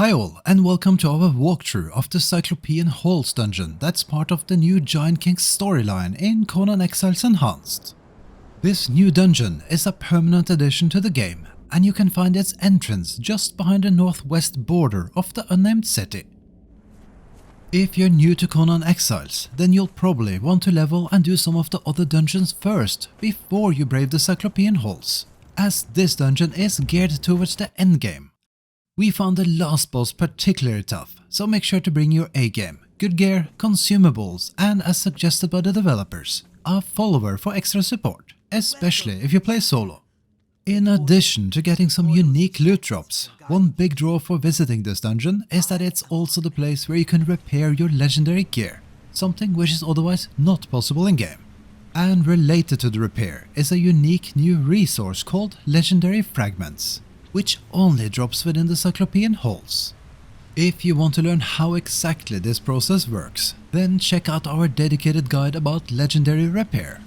Hi all, and welcome to our walkthrough of the Cyclopean Halls dungeon that's part of the new Giant King storyline in Conan Exiles Enhanced. This new dungeon is a permanent addition to the game, and you can find its entrance just behind the northwest border of the unnamed city. If you're new to Conan Exiles, then you'll probably want to level and do some of the other dungeons first before you brave the Cyclopean Halls, as this dungeon is geared towards the endgame. We found the last boss particularly tough, so make sure to bring your A-game, good gear, consumables, and as suggested by the developers, a follower for extra support, especially if you play solo. In addition to getting some unique loot drops, one big draw for visiting this dungeon is that it's also the place where you can repair your legendary gear, something which is otherwise not possible in-game. And related to the repair is a unique new resource called Legendary Fragments, which only drops within the Cyclopean Halls. If you want to learn how exactly this process works, then check out our dedicated guide about legendary repair.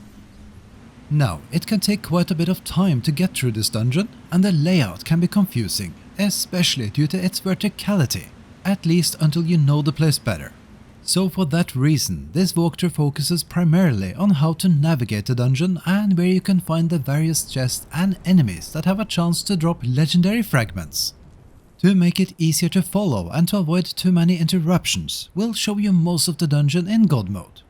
Now, it can take quite a bit of time to get through this dungeon, and the layout can be confusing, especially due to its verticality, at least until you know the place better. So for that reason, this walkthrough focuses primarily on how to navigate the dungeon and where you can find the various chests and enemies that have a chance to drop legendary fragments. To make it easier to follow and to avoid too many interruptions, we'll show you most of the dungeon in God mode.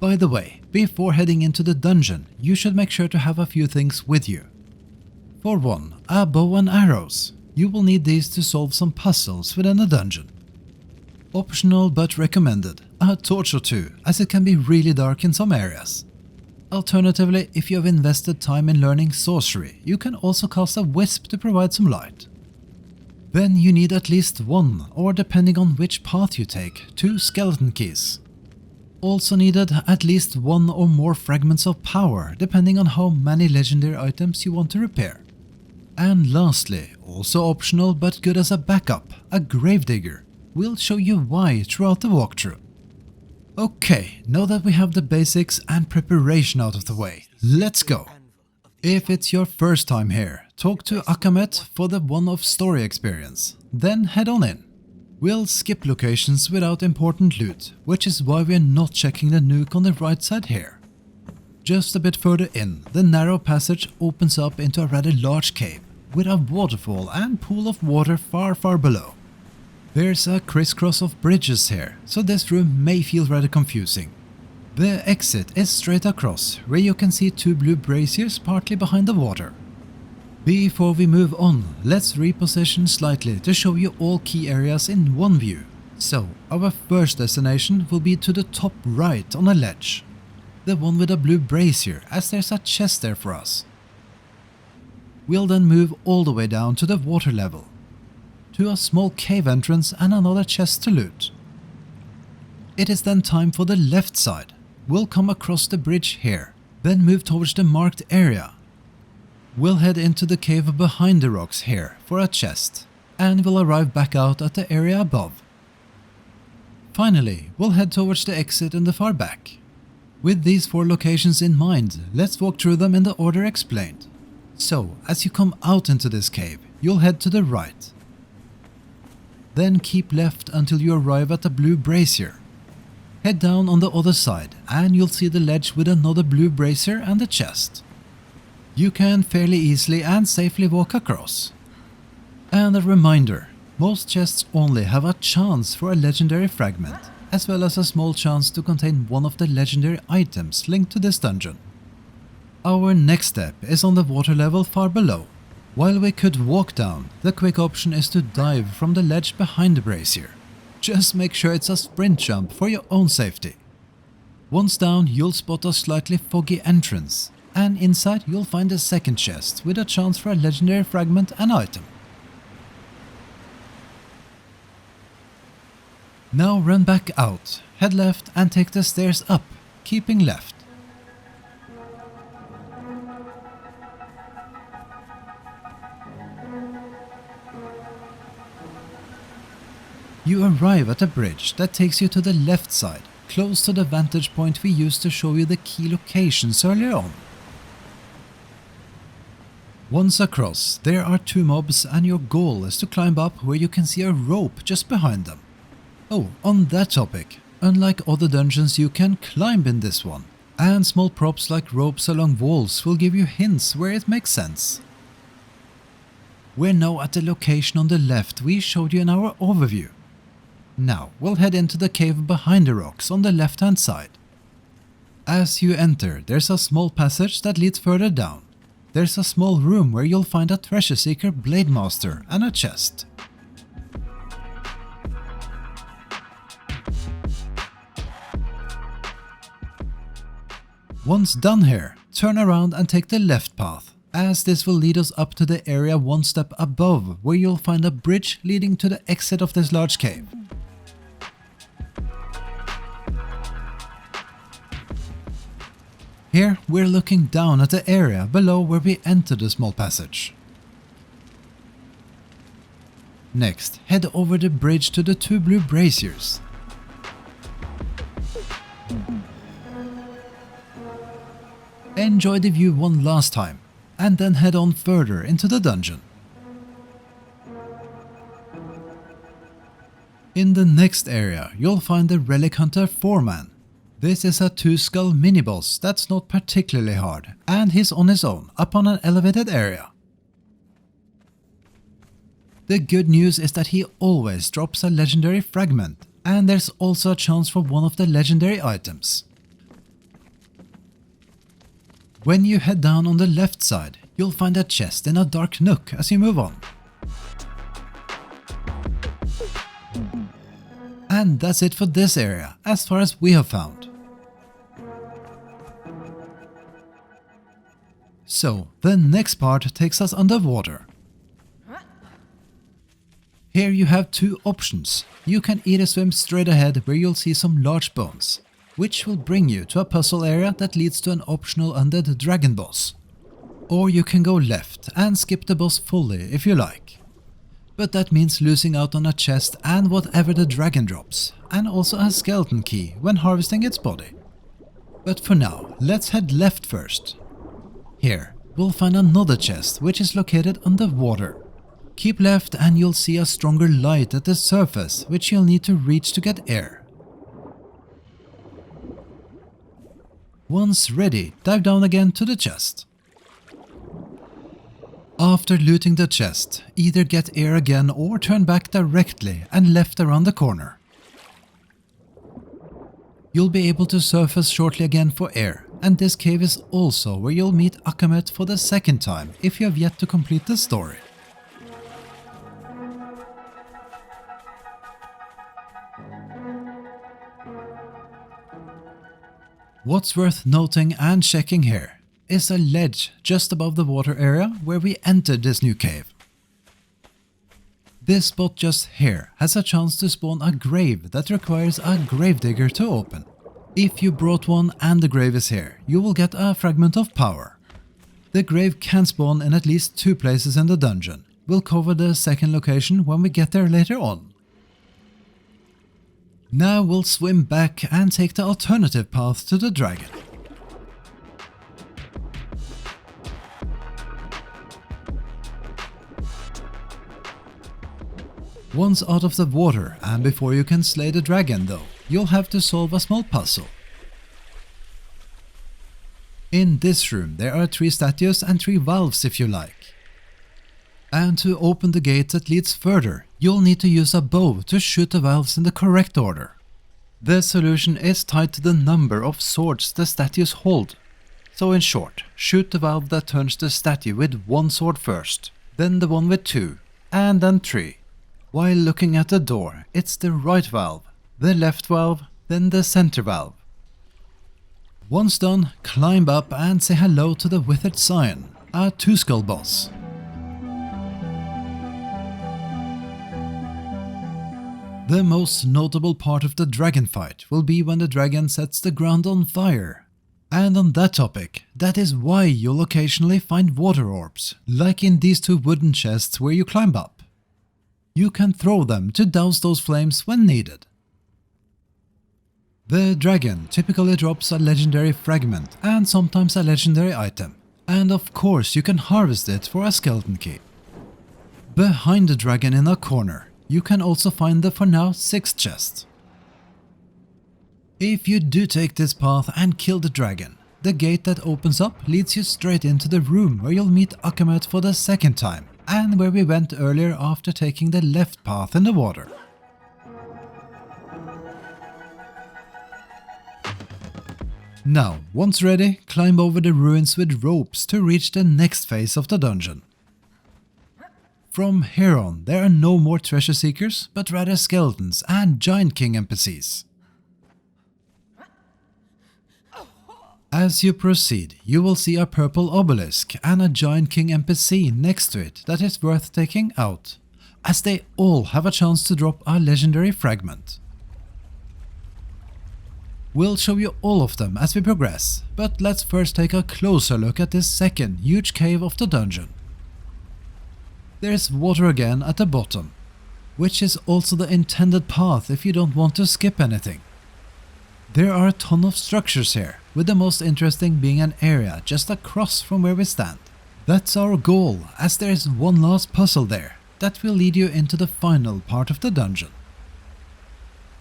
By the way, before heading into the dungeon, you should make sure to have a few things with you. For one, a bow and arrows. You will need these to solve some puzzles within the dungeon. Optional but recommended, a torch or two, as it can be really dark in some areas. Alternatively, if you have invested time in learning sorcery, you can also cast a wisp to provide some light. Then you need at least one, or depending on which path you take, 2 skeleton keys. Also needed at least 1 or more fragments of power, depending on how many legendary items you want to repair. And lastly, also optional but good as a backup, a gravedigger. We'll show you why throughout the walkthrough. Okay, now that we have the basics and preparation out of the way, let's go! If it's your first time here, talk to Akamet for the one-off story experience, then head on in. We'll skip locations without important loot, which is why we're not checking the nuke on the right side here. Just a bit further in, the narrow passage opens up into a rather large cave, with a waterfall and pool of water far below. There's a crisscross of bridges here, so this room may feel rather confusing. The exit is straight across, where you can see 2 blue braziers partly behind the water. Before we move on, let's reposition slightly to show you all key areas in one view. So, our first destination will be to the top right on a ledge. The one with a blue brazier, as there's a chest there for us. We'll then move all the way down to the water level, to a small cave entrance and another chest to loot. It is then time for the left side. We'll come across the bridge here, then move towards the marked area. We'll head into the cave behind the rocks here for a chest, and we'll arrive back out at the area above. Finally, we'll head towards the exit in the far back. With these 4 locations in mind, let's walk through them in the order explained. So, as you come out into this cave, you'll head to the right. Then keep left until you arrive at the blue brazier. Head down on the other side and you'll see the ledge with another blue brazier and a chest. You can fairly easily and safely walk across. And a reminder, most chests only have a chance for a legendary fragment, as well as a small chance to contain one of the legendary items linked to this dungeon. Our next step is on the water level far below. While we could walk down, the quick option is to dive from the ledge behind the brazier. Just make sure it's a sprint jump for your own safety. Once down, you'll spot a slightly foggy entrance, and inside you'll find a second chest with a chance for a legendary fragment and item. Now run back out, head left and take the stairs up, keeping left. You arrive at a bridge that takes you to the left side, close to the vantage point we used to show you the key locations earlier on. Once across, there are 2 mobs and your goal is to climb up where you can see a rope just behind them. Oh, on that topic, unlike other dungeons you can climb in this one, and small props like ropes along walls will give you hints where it makes sense. We're now at the location on the left we showed you in our overview. Now we'll head into the cave behind the rocks on the left hand side. As you enter, there's a small passage that leads further down. There's a small room where you'll find a treasure seeker blade master and a chest. Once done here, turn around and take the left path, as this will lead us up to the area one step above where you'll find a bridge leading to the exit of this large cave. Here we're looking down at the area below where we entered the small passage. Next, head over the bridge to the 2 blue braziers. Enjoy the view one last time, and then head on further into the dungeon. In the next area, you'll find the relic hunter Foreman. This is a 2-skull mini-boss that's not particularly hard, and he's on his own up on an elevated area. The good news is that he always drops a legendary fragment, and there's also a chance for one of the legendary items. When you head down on the left side, you'll find a chest in a dark nook as you move on. And that's it for this area, as far as we have found. So, the next part takes us underwater. Here you have 2 options. You can either swim straight ahead where you'll see some large bones, which will bring you to a puzzle area that leads to an optional undead dragon boss. Or you can go left and skip the boss fully if you like. But that means losing out on a chest and whatever the dragon drops, and also a skeleton key when harvesting its body. But for now, let's head left first. Here, we'll find another chest which is located underwater. Keep left and you'll see a stronger light at the surface which you'll need to reach to get air. Once ready, dive down again to the chest. After looting the chest, either get air again or turn back directly and left around the corner. You'll be able to surface shortly again for air, and this cave is also where you'll meet Akamet for the second time if you have yet to complete the story. What's worth noting and checking here is a ledge just above the water area where we entered this new cave. This spot just here has a chance to spawn a grave that requires a gravedigger to open. If you brought one and the grave is here, you will get a fragment of power. The grave can spawn in at least 2 places in the dungeon. We'll cover the second location when we get there later on. Now we'll swim back and take the alternative path to the dragon. Once out of the water and before you can slay the dragon though, you'll have to solve a small puzzle. In this room there are 3 statues and 3 valves if you like. And to open the gate that leads further, you'll need to use a bow to shoot the valves in the correct order. The solution is tied to the number of swords the statues hold. So in short, shoot the valve that turns the statue with 1 sword first, then the one with 2, and then 3. While looking at the door, it's the right valve, the left valve, then the center valve. Once done, climb up and say hello to the Withered Scion, a 2-skull boss. The most notable part of the dragon fight will be when the dragon sets the ground on fire. And on that topic, that is why you'll occasionally find water orbs, like in these 2 wooden chests where you climb up. You can throw them to douse those flames when needed. The dragon typically drops a legendary fragment and sometimes a legendary item, And of course you can harvest it for a skeleton key. Behind the dragon in a corner, you can also find the for now 6th chest. If you do take this path and kill the dragon, the gate that opens up leads you straight into the room where you'll meet Akamet for the 2nd time, and where we went earlier after taking the left path in the water. Now, once ready, climb over the ruins with ropes to reach the next phase of the dungeon. From here on, there are no more treasure seekers, but rather skeletons and Giant King NPCs. As you proceed, you will see a purple obelisk and a Giant King NPC next to it that is worth taking out, as they all have a chance to drop a legendary fragment. We'll show you all of them as we progress, but let's first take a closer look at this second huge cave of the dungeon. There's water again at the bottom, which is also the intended path if you don't want to skip anything. There are a ton of structures here, with the most interesting being an area just across from where we stand. That's our goal, as there is one last puzzle there that will lead you into the final part of the dungeon.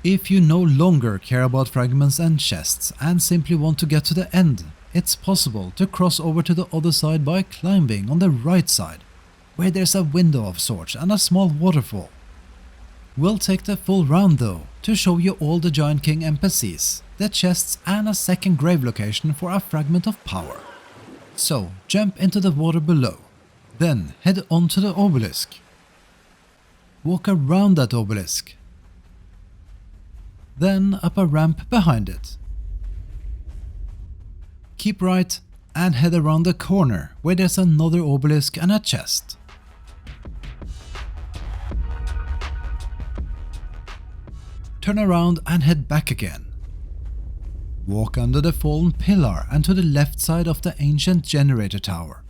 If you no longer care about fragments and chests and simply want to get to the end, it's possible to cross over to the other side by climbing on the right side, where there's a window of sorts and a small waterfall. We'll take the full round though, to show you all the Giant King NPCs, the chests and a second grave location for a fragment of power. So jump into the water below, then head on to the obelisk. Walk around that obelisk, then up a ramp behind it. Keep right and head around the corner where there's another obelisk and a chest. Turn around and head back again. Walk under the fallen pillar and to the left side of the ancient generator tower.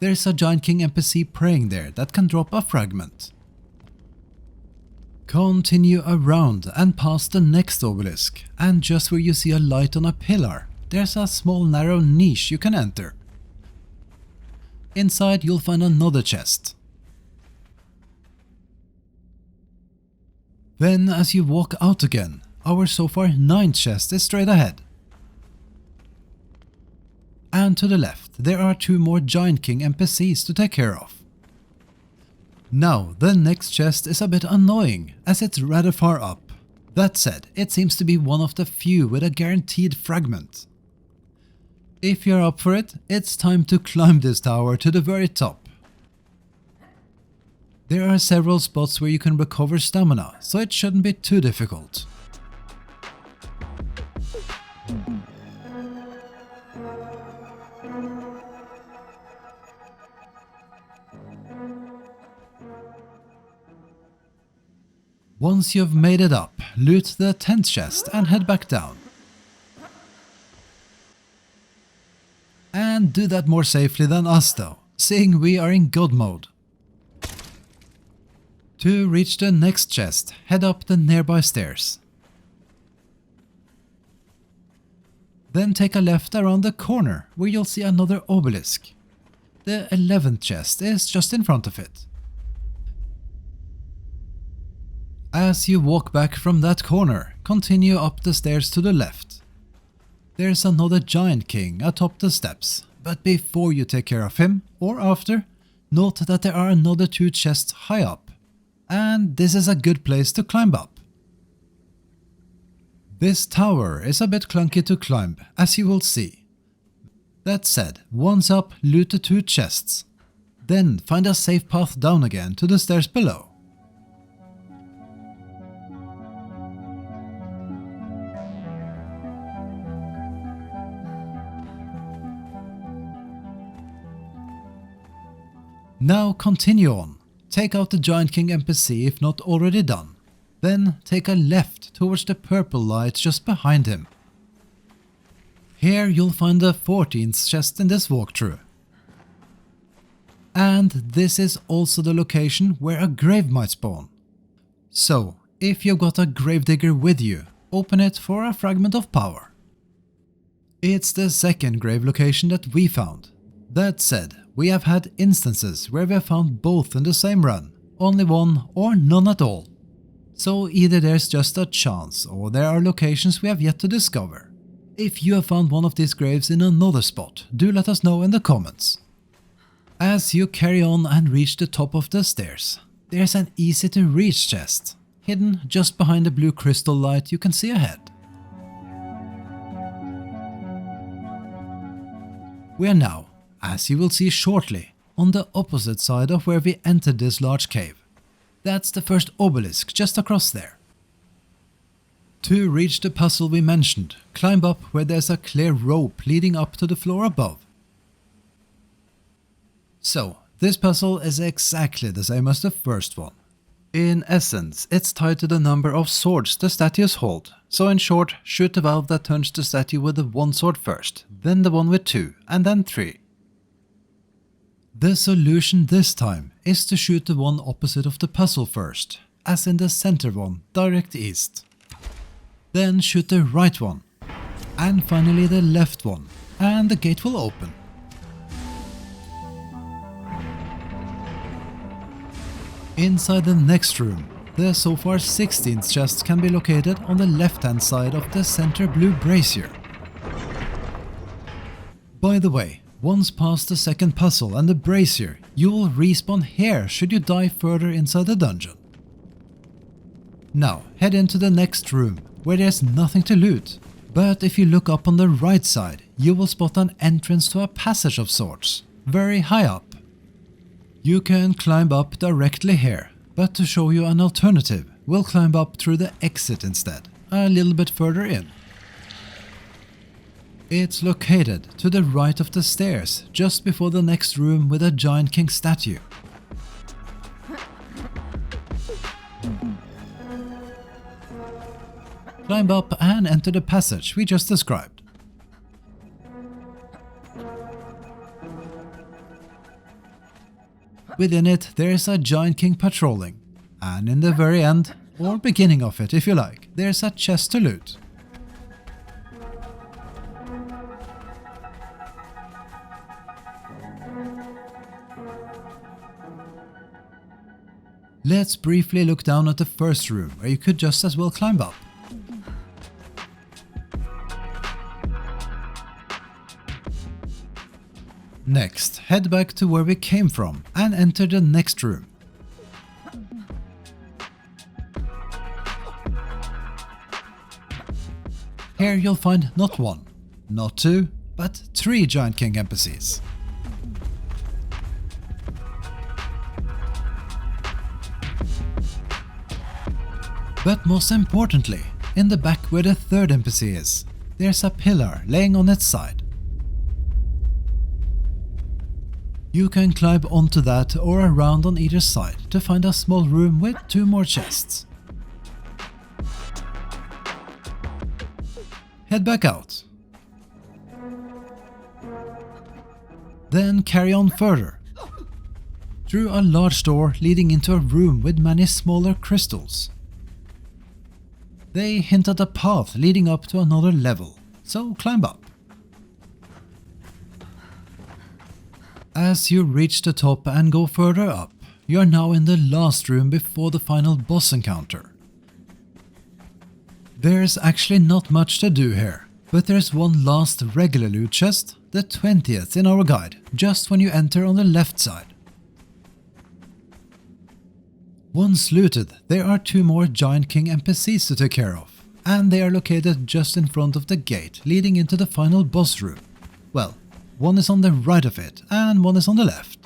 There's a Giant King NPC praying there that can drop a fragment. Continue around and past the next obelisk, and just where you see a light on a pillar, there's a small narrow niche you can enter. Inside you'll find another chest. Then as you walk out again, our so far 9th chest is straight ahead. And to the left there are 2 more Giant King NPCs to take care of. Now, the next chest is a bit annoying, as it's rather far up. That said, it seems to be one of the few with a guaranteed fragment. If you're up for it, it's time to climb this tower to the very top. There are several spots where you can recover stamina, so it shouldn't be too difficult. Once you've made it up, loot the 10th chest and head back down. And do that more safely than us though, seeing we are in God mode. To reach the next chest, head up the nearby stairs. Then take a left around the corner where you'll see another obelisk. The 11th chest is just in front of it. As you walk back from that corner, continue up the stairs to the left. There's another Giant King atop the steps, but before you take care of him, or after, note that there are another 2 chests high up, and this is a good place to climb up. This tower is a bit clunky to climb, as you will see. That said, once up, loot the 2 chests, then find a safe path down again to the stairs below. Now continue on, take out the Giant King NPC if not already done, then take a left towards the purple light just behind him. Here you'll find the 14th chest in this walkthrough. And this is also the location where a grave might spawn. So, if you've got a gravedigger with you, open it for a fragment of power. It's the second grave location that we found. That said, we have had instances where we have found both in the same run, only one or none at all. So either there's just a chance or there are locations we have yet to discover. If you have found one of these graves in another spot, do let us know in the comments. As you carry on and reach the top of the stairs, there's an easy to reach chest, hidden just behind the blue crystal light you can see ahead. We are now, as you will see shortly, on the opposite side of where we entered this large cave. That's the first obelisk just across there. To reach the puzzle we mentioned, climb up where there's a clear rope leading up to the floor above. So, this puzzle is exactly the same as the first one. In essence, it's tied to the number of swords the statues hold, so in short, shoot the valve that turns the statue with the one sword first, then the one with two, and then three. The solution this time is to shoot the one opposite of the puzzle first, as in the center one, direct east. Then shoot the right one, and finally the left one, and the gate will open. Inside the next room, the so far 16th chest can be located on the left hand side of the center blue brazier. By the way, once past the second puzzle and the brazier, you will respawn here should you die further inside the dungeon. Now head into the next room, where there's nothing to loot, but if you look up on the right side, you will spot an entrance to a passage of sorts, very high up. You can climb up directly here, but to show you an alternative, we'll climb up through the exit instead, a little bit further in. It's located to the right of the stairs, just before the next room with a Giant King statue. Climb up and enter the passage we just described. Within it, there is a Giant King patrolling, and in the very end, or beginning of it if you like, there's a chest to loot. Let's briefly look down at the first room, where you could just as well climb up. Next, head back to where we came from and enter the next room. Here you'll find not one, not two, but 3 Giant King NPCs. But most importantly, in the back where the third NPC is, there's a pillar laying on its side. You can climb onto that or around on either side to find a small room with 2 more chests. Head back out. Then carry on further, through a large door leading into a room with many smaller crystals. They hint at a path leading up to another level, so climb up. As you reach the top and go further up, you are now in the last room before the final boss encounter. There's actually not much to do here, but there's one last regular loot chest, the 20th in our guide, just when you enter on the left side. Once looted, there are 2 more Giant King NPCs to take care of, and they are located just in front of the gate leading into the final boss room. Well, one is on the right of it, and one is on the left.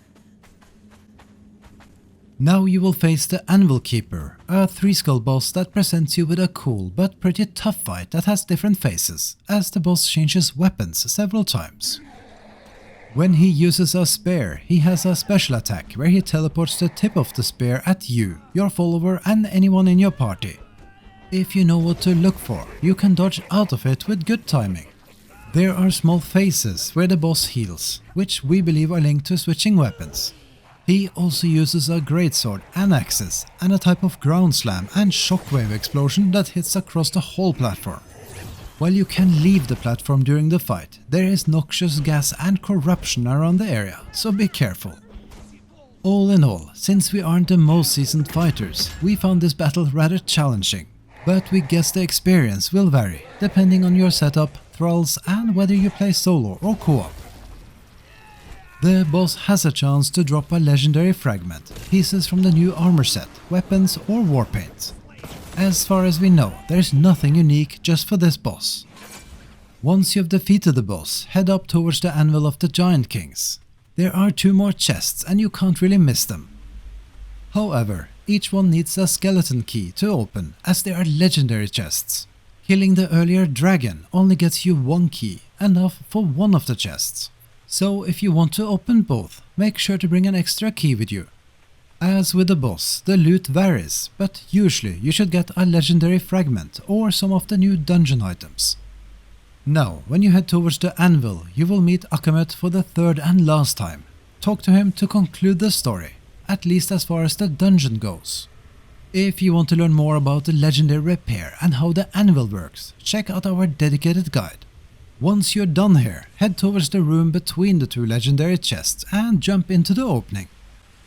Now you will face the Anvil Keeper, a 3-skull boss that presents you with a cool but pretty tough fight that has different phases, as the boss changes weapons several times. When he uses a spear, he has a special attack where he teleports the tip of the spear at you, your follower and anyone in your party. If you know what to look for, you can dodge out of it with good timing. There are small phases where the boss heals, which we believe are linked to switching weapons. He also uses a greatsword and axes, and a type of ground slam and shockwave explosion that hits across the whole platform. While you can leave the platform during the fight, there is noxious gas and corruption around the area, so be careful. All in all, since we aren't the most seasoned fighters, we found this battle rather challenging. But we guess the experience will vary, depending on your setup, thralls and whether you play solo or co-op. The boss has a chance to drop a legendary fragment, pieces from the new armor set, weapons or warpaint. As far as we know, there's nothing unique just for this boss. Once you've defeated the boss, head up towards the Anvil of the Giant Kings. There are 2 more chests and you can't really miss them. However, each one needs a skeleton key to open, as they are legendary chests. Killing the earlier dragon only gets you 1 key, enough for one of the chests. So if you want to open both, make sure to bring an extra key with you. As with the boss, the loot varies, but usually you should get a legendary fragment or some of the new dungeon items. Now, when you head towards the Anvil, you will meet Akamet for the 3rd and last time. Talk to him to conclude the story, at least as far as the dungeon goes. If you want to learn more about the legendary repair and how the Anvil works, check out our dedicated guide. Once you're done here, head towards the room between the 2 legendary chests and jump into the opening.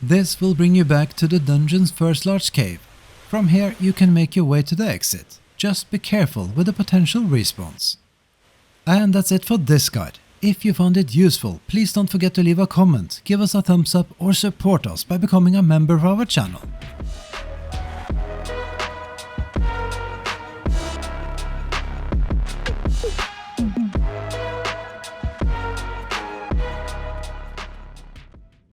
This will bring you back to the dungeon's first large cave. From here you can make your way to the exit. Just be careful with the potential respawns. And that's it for this guide. If you found it useful, please don't forget to leave a comment, give us a thumbs up or support us by becoming a member of our channel.